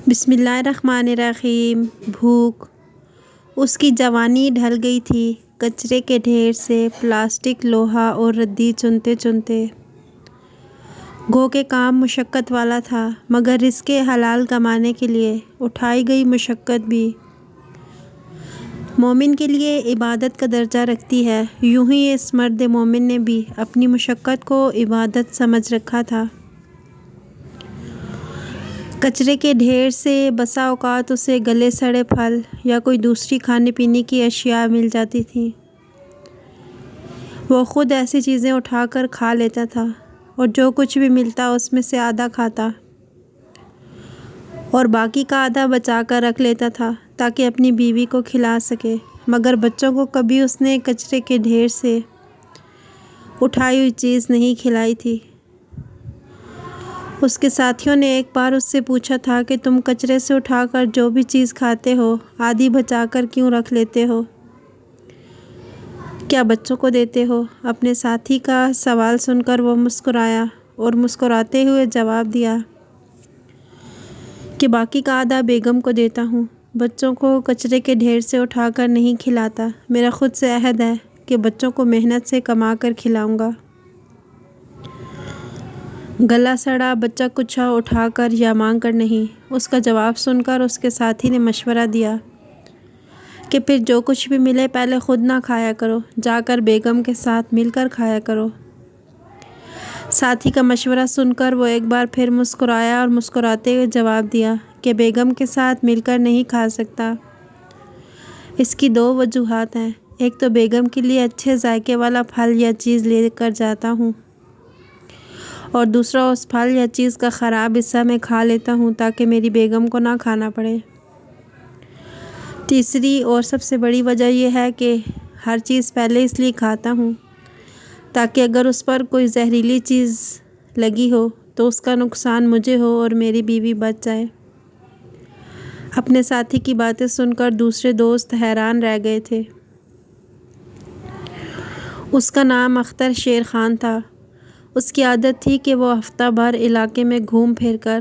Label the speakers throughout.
Speaker 1: بسم اللہ الرحمن الرحیم۔ بھوک۔ اس کی جوانی ڈھل گئی تھی کچرے کے ڈھیر سے پلاسٹک، لوہا اور ردی چنتے چنتے۔ گو کہ کام مشقت والا تھا، مگر رزق حلال کمانے کے لیے اٹھائی گئی مشقت بھی مومن کے لیے عبادت کا درجہ رکھتی ہے۔ یوں ہی اس مرد مومن نے بھی اپنی مشقت کو عبادت سمجھ رکھا تھا۔ کچرے کے ڈھیر سے بسا اوقات اسے گلے سڑے پھل یا کوئی دوسری کھانے پینے کی اشیاء مل جاتی تھیں۔ وہ خود ایسی چیزیں اٹھا کر کھا لیتا تھا اور جو کچھ بھی ملتا اس میں سے آدھا کھاتا اور باقی کا آدھا بچا کر رکھ لیتا تھا تاکہ اپنی بیوی کو کھلا سکے، مگر بچوں کو کبھی اس نے کچرے کے ڈھیر سے اٹھائی ہوئی چیز نہیں کھلائی تھی۔ اس کے ساتھیوں نے ایک بار اس سے پوچھا تھا کہ تم کچرے سے اٹھا کر جو بھی چیز کھاتے ہو آدھی بچا کر کیوں رکھ لیتے ہو؟ کیا بچوں کو دیتے ہو؟ اپنے ساتھی کا سوال سن کر وہ مسکرایا اور مسکراتے ہوئے جواب دیا کہ باقی کا آدھا بیگم کو دیتا ہوں، بچوں کو کچرے کے ڈھیر سے اٹھا کر نہیں کھلاتا۔ میرا خود سے عہد ہے کہ بچوں کو محنت سے کما کر کھلاؤں گا۔ گلا سڑا بچہ کچھا اٹھا کر یا مانگ کر نہیں۔ اس کا جواب سن کر اس کے ساتھی نے مشورہ دیا کہ پھر جو کچھ بھی ملے پہلے خود نہ کھایا کرو، جا کر بیگم کے ساتھ مل کر کھایا کرو۔ ساتھی کا مشورہ سن کر وہ ایک بار پھر مسکرایا اور مسکراتے ہوئے جواب دیا کہ بیگم کے ساتھ مل کر نہیں کھا سکتا۔ اس کی دو وجوہات ہیں، ایک تو بیگم کے لیے اچھے ذائقے والا پھل یا چیز لے کر جاتا ہوں اور دوسرا اس پھل یا چیز کا خراب حصہ میں کھا لیتا ہوں تاکہ میری بیگم کو نہ کھانا پڑے۔ تیسری اور سب سے بڑی وجہ یہ ہے کہ ہر چیز پہلے اس لیے کھاتا ہوں تاکہ اگر اس پر کوئی زہریلی چیز لگی ہو تو اس کا نقصان مجھے ہو اور میری بیوی بچ جائے۔ اپنے ساتھی کی باتیں سن کر دوسرے دوست حیران رہ گئے تھے۔ اس کا نام اختر شیر خان تھا۔ اس کی عادت تھی کہ وہ ہفتہ بھر علاقے میں گھوم پھر کر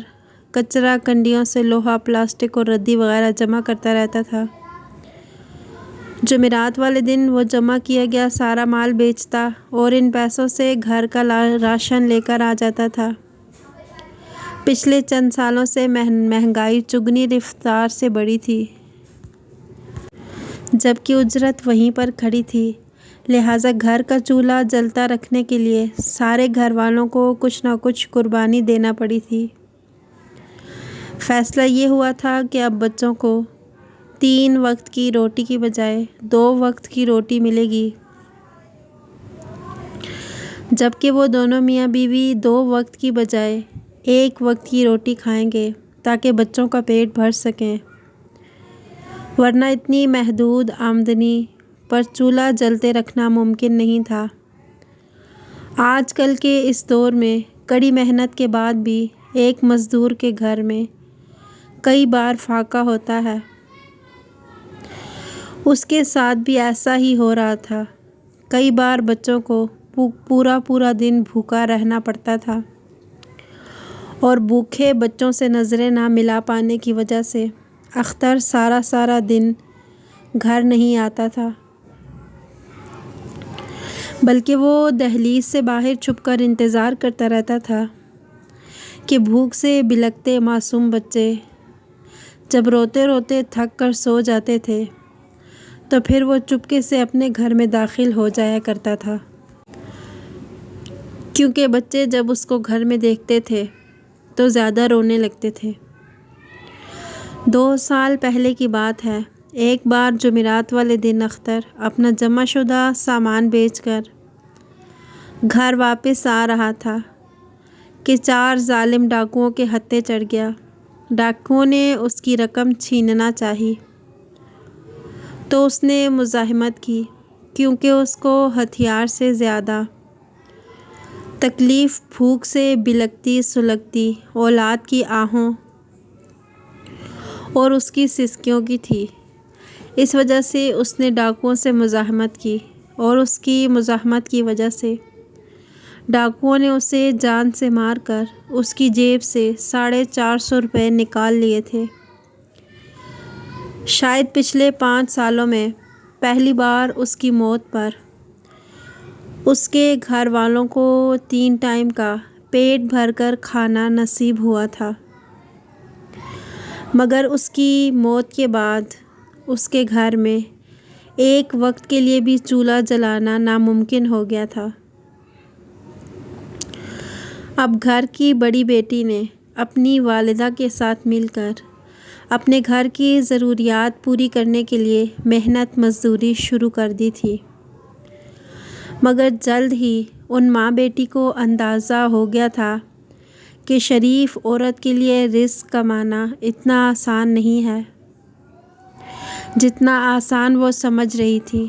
Speaker 1: کچرا کنڈیوں سے لوہا، پلاسٹک اور ردی وغیرہ جمع کرتا رہتا تھا۔ جمعرات والے دن وہ جمع کیا گیا سارا مال بیچتا اور ان پیسوں سے گھر کا راشن لے کر آ جاتا تھا۔ پچھلے چند سالوں سے مہنگائی چگنی رفتار سے بڑھی تھی، جبکہ اجرت وہیں پر کھڑی تھی، لہٰذا گھر کا چولہا جلتا رکھنے کے لیے سارے گھر والوں کو کچھ نہ کچھ قربانی دینا پڑی تھی۔ فیصلہ یہ ہوا تھا کہ اب بچوں کو 3 وقت کی روٹی کی بجائے 2 وقت کی روٹی ملے گی، جبکہ وہ دونوں میاں بیوی 2 وقت کی بجائے 1 وقت کی روٹی کھائیں گے تاکہ بچوں کا پیٹ بھر سکیں، ورنہ اتنی محدود آمدنی پر چولہا جلتے رکھنا ممکن نہیں تھا۔ آج کل کے اس دور میں کڑی محنت کے بعد بھی ایک مزدور کے گھر میں کئی بار فاقہ ہوتا ہے۔ اس کے ساتھ بھی ایسا ہی ہو رہا تھا۔ کئی بار بچوں کو پورا دن بھوکا رہنا پڑتا تھا اور بھوکے بچوں سے نظریں نہ ملا پانے کی وجہ سے اختر سارا دن گھر نہیں آتا تھا، بلکہ وہ دہلیز سے باہر چھپ کر انتظار کرتا رہتا تھا کہ بھوک سے بلکتے معصوم بچے جب روتے روتے تھک کر سو جاتے تھے تو پھر وہ چپکے سے اپنے گھر میں داخل ہو جایا کرتا تھا، کیونکہ بچے جب اس کو گھر میں دیکھتے تھے تو زیادہ رونے لگتے تھے۔ 2 سال پہلے کی بات ہے، ایک بار جمعرات والے دن اختر اپنا جمع شدہ سامان بیچ کر گھر واپس آ رہا تھا کہ 4 ظالم ڈاکوؤں کے ہتھے چڑھ گیا۔ ڈاکوؤں نے اس کی رقم چھیننا چاہی تو اس نے مزاحمت کی، کیونکہ اس کو ہتھیار سے زیادہ تکلیف بھوک سے بلکتی سلگتی اولاد کی آہوں اور اس کی سسکیوں کی تھی۔ اس وجہ سے اس نے ڈاکوؤں سے مزاحمت کی اور اس کی مزاحمت کی وجہ سے ڈاکوؤں نے اسے جان سے مار کر اس کی جیب سے 450 روپے نکال لیے تھے۔ شاید پچھلے 5 سالوں میں پہلی بار اس کی موت پر اس کے گھر والوں کو 3 ٹائم کا پیٹ بھر کر کھانا نصیب ہوا تھا، مگر اس کی موت کے بعد اس کے گھر میں ایک وقت کے لیے بھی چولہا جلانا ناممکن ہو گیا تھا۔ اب گھر کی بڑی بیٹی نے اپنی والدہ کے ساتھ مل کر اپنے گھر کی ضروریات پوری کرنے کے لیے محنت مزدوری شروع کر دی تھی، مگر جلد ہی ان ماں بیٹی کو اندازہ ہو گیا تھا کہ شریف عورت کے لیے رزق کمانا اتنا آسان نہیں ہے جتنا آسان وہ سمجھ رہی تھی۔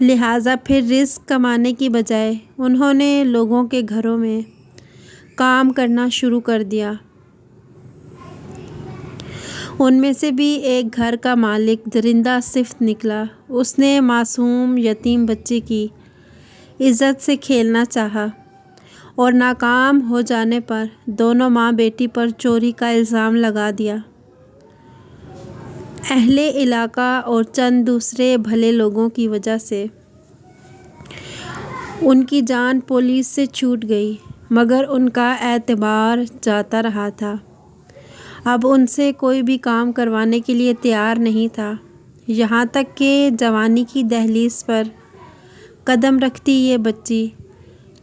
Speaker 1: لہٰذا پھر رزق کمانے کی بجائے انہوں نے لوگوں کے گھروں میں کام کرنا شروع کر دیا۔ ان میں سے بھی ایک گھر کا مالک درندہ صفت نکلا۔ اس نے معصوم یتیم بچے کی عزت سے کھیلنا چاہا اور ناکام ہو جانے پر دونوں ماں بیٹی پر چوری کا الزام لگا دیا۔ اہل علاقہ اور چند دوسرے بھلے لوگوں کی وجہ سے ان کی جان پولیس سے چھوٹ گئی، مگر ان کا اعتبار جاتا رہا تھا۔ اب ان سے کوئی بھی کام کروانے کے لیے تیار نہیں تھا، یہاں تک کہ جوانی کی دہلیز پر قدم رکھتی یہ بچی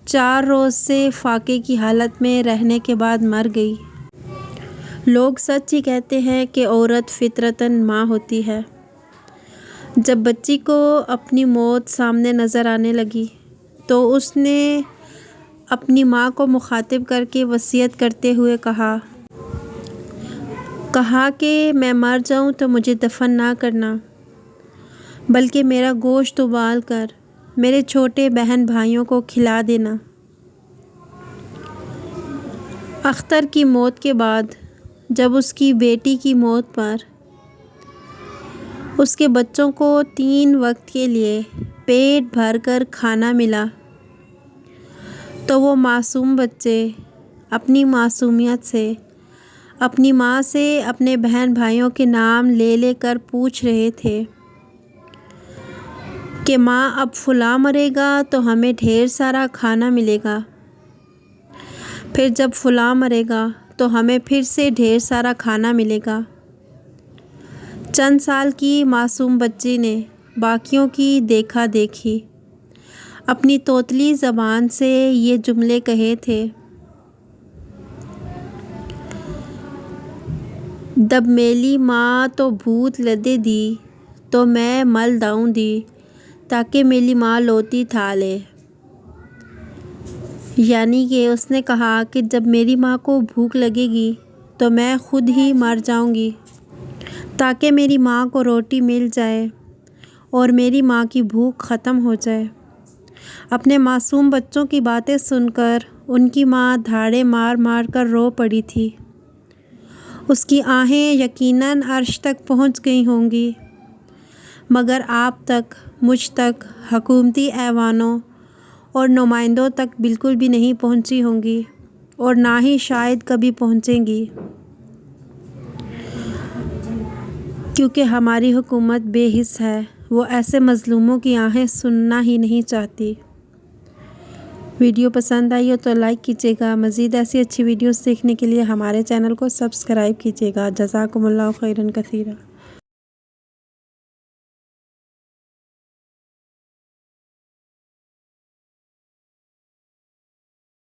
Speaker 1: 4 روز سے فاقے کی حالت میں رہنے کے بعد مر گئی۔ لوگ سچ ہی کہتے ہیں کہ عورت فطرتاً ماں ہوتی ہے۔ جب بچی کو اپنی موت سامنے نظر آنے لگی تو اس نے اپنی ماں کو مخاطب کر کے وصیت کرتے ہوئے کہا کہ میں مر جاؤں تو مجھے دفن نہ کرنا، بلکہ میرا گوشت ابال کر میرے چھوٹے بہن بھائیوں کو کھلا دینا۔ اختر کی موت کے بعد جب اس کی بیٹی کی موت پر اس کے بچوں کو 3 وقت کے لیے پیٹ بھر کر کھانا ملا تو وہ معصوم بچے اپنی معصومیت سے اپنی ماں سے اپنے بہن بھائیوں کے نام لے لے کر پوچھ رہے تھے کہ ماں اب فلاں مرے گا تو ہمیں ڈھیر سارا کھانا ملے گا، پھر جب فلاں مرے گا تو ہمیں پھر سے ڈھیر سارا کھانا ملے گا۔ چند سال کی معصوم بچی نے باقیوں کی دیکھا دیکھی اپنی توتلی زبان سے یہ جملے کہے تھے: دب میلی ماں تو بھوت لدے دی تو میں مل داؤں دی تاکہ میری ماں لوتی تھا لے۔ یعنی کہ اس نے کہا کہ جب میری ماں کو بھوک لگے گی تو میں خود ہی مر جاؤں گی تاکہ میری ماں کو روٹی مل جائے اور میری ماں کی بھوک ختم ہو جائے۔ اپنے معصوم بچوں کی باتیں سن کر ان کی ماں دھاڑے مار مار کر رو پڑی تھی۔ اس کی آہیں یقیناً عرش تک پہنچ گئی ہوں گی، مگر آپ تک، مجھ تک، حکومتی ایوانوں اور نمائندوں تک بالکل بھی نہیں پہنچی ہوں گی اور نہ ہی شاید کبھی پہنچیں گی، کیونکہ ہماری حکومت بے حس ہے، وہ ایسے مظلوموں کی آہیں سننا ہی نہیں چاہتی۔ ویڈیو پسند آئی ہو تو لائک کیجیے گا۔ مزید ایسی اچھی ویڈیوز دیکھنے کے لیے ہمارے چینل کو سبسکرائب کیجیے گا۔ جزاکم اللہ خیراً کثیرا۔